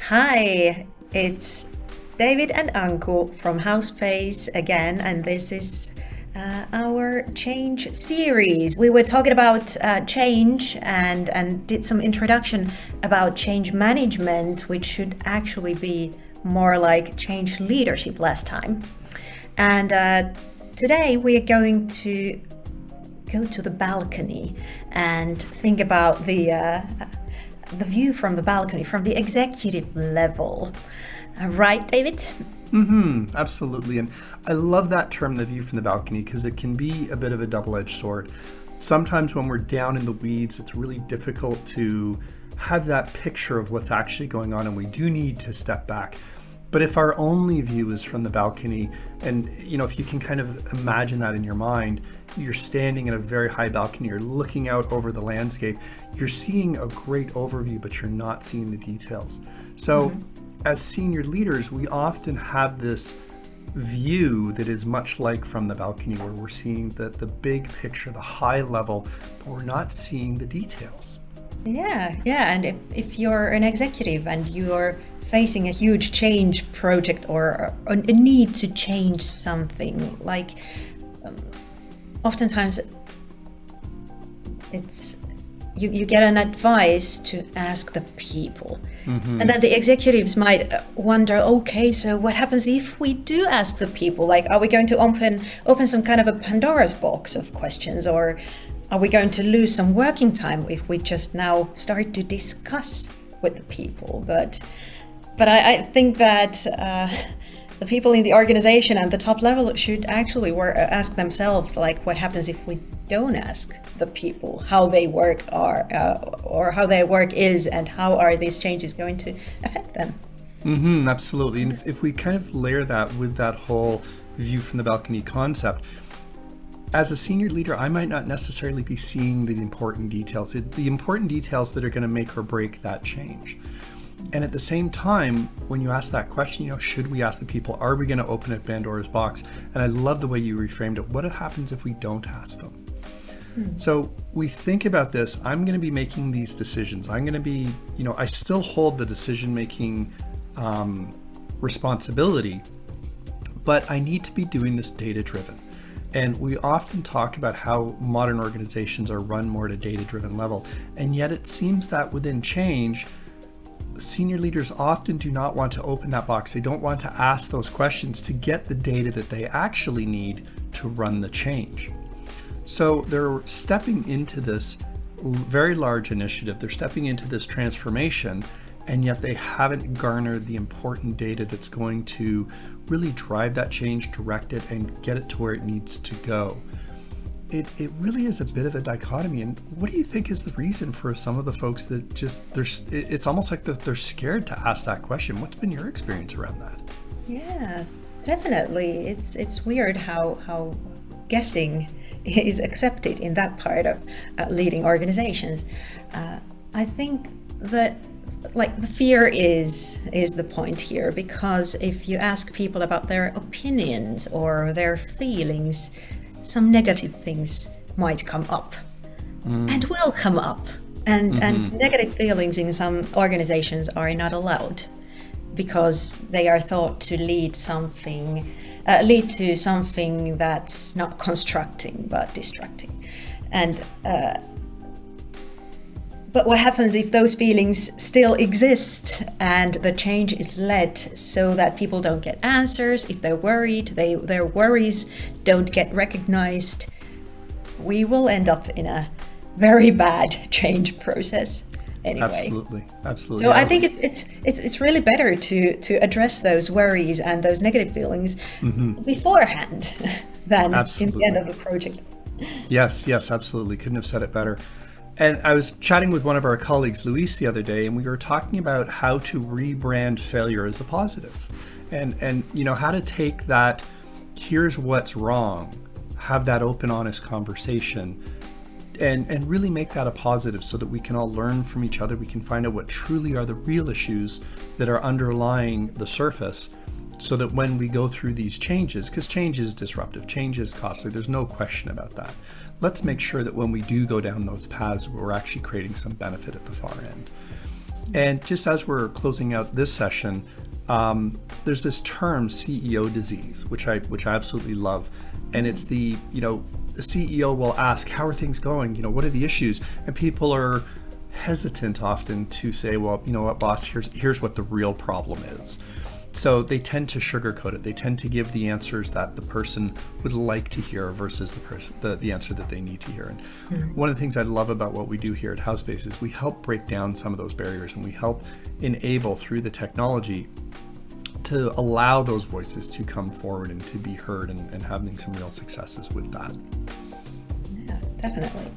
Hi, it's David and Anku from Howspace again, and this is our change series. We were talking about change and did some introduction about change management, which should actually be more like change leadership last time. And today we are going to go to the balcony and think about the view from the balcony, from the executive level. Right, David? Absolutely. And I love that term, the view from the balcony, because it can be a bit of a double-edged sword. Sometimes when we're down in the weeds, it's really difficult to have that picture of what's actually going on, and we do need to step back. But if our only view is from the balcony, and if you can kind of imagine that in your mind, you're standing in a very high balcony, you're looking out over the landscape, you're seeing a great overview, but you're not seeing the details. So as senior leaders, we often have this view that is much like from the balcony, where we're seeing the big picture, the high level, but we're not seeing the details. Yeah. And if you're an executive and you're facing a huge change project or a need to change something, like oftentimes it's you get an advice to ask the people. And then the executives might wonder, okay, so what happens if we do ask the people? Like, are we going to open some kind of a Pandora's box of questions, or are we going to lose some working time if we just now start to discuss with the people? But I think that the people in the organization at the top level should actually ask themselves, like, what happens if we don't ask the people how they work or how their work is, and how are these changes going to affect them? Absolutely. And if we kind of layer that with that whole view from the balcony concept, as a senior leader, I might not necessarily be seeing the important details that are going to make or break that change. And at the same time, when you ask that question, should we ask the people? Are we going to open a Bandora's box? And I love the way you reframed it. What happens if we don't ask them? So we think about this. I'm going to be making these decisions. I'm going to be, I still hold the decision-making responsibility, but I need to be doing this data-driven. And we often talk about how modern organizations are run more at a data-driven level. And yet it seems that within change, senior leaders often do not want to open that box. They don't want to ask those questions to get the data that they actually need to run the change. So they're stepping into this very large initiative. They're stepping into this transformation, and yet they haven't garnered the important data that's going to really drive that change, direct it, and get it to where it needs to go. It really is a bit of a dichotomy. And what do you think is the reason for some of the folks that it's almost like they're scared to ask that question? What's been your experience around that? Yeah, definitely. It's weird how guessing is accepted in that part of leading organizations. I think that the fear is the point here, because if you ask people about their opinions or their feelings, some negative things might come up and will come up. And negative feelings in some organizations are not allowed, because they are thought to lead to something that's not constructing but distracting. And but what happens if those feelings still exist and the change is led so that people don't get answers? If they're worried, their worries don't get recognized, we will end up in a very bad change process anyway. Absolutely. So I think it's really better to address those worries and those negative feelings beforehand than in the end of the project. Yes, absolutely. Couldn't have said it better. And I was chatting with one of our colleagues, Luis, the other day, and we were talking about how to rebrand failure as a positive, and how to take that, here's what's wrong, have that open, honest conversation, and really make that a positive, so that we can all learn from each other. We can find out what truly are the real issues that are underlying the surface, so that when we go through these changes, because change is disruptive, change is costly, there's no question about that. Let's make sure that when we do go down those paths, we're actually creating some benefit at the far end. And just as we're closing out this session, there's this term CEO disease, which I absolutely love. And it's the CEO will ask, how are things going? What are the issues? And people are hesitant often to say, well, you know what, boss, here's what the real problem is. So they tend to sugarcoat it. They tend to give the answers that the person would like to hear versus the answer that they need to hear. And one of the things I love about what we do here at Howspace is we help break down some of those barriers, and we help enable through the technology to allow those voices to come forward and to be heard, and having some real successes with that. Yeah, definitely.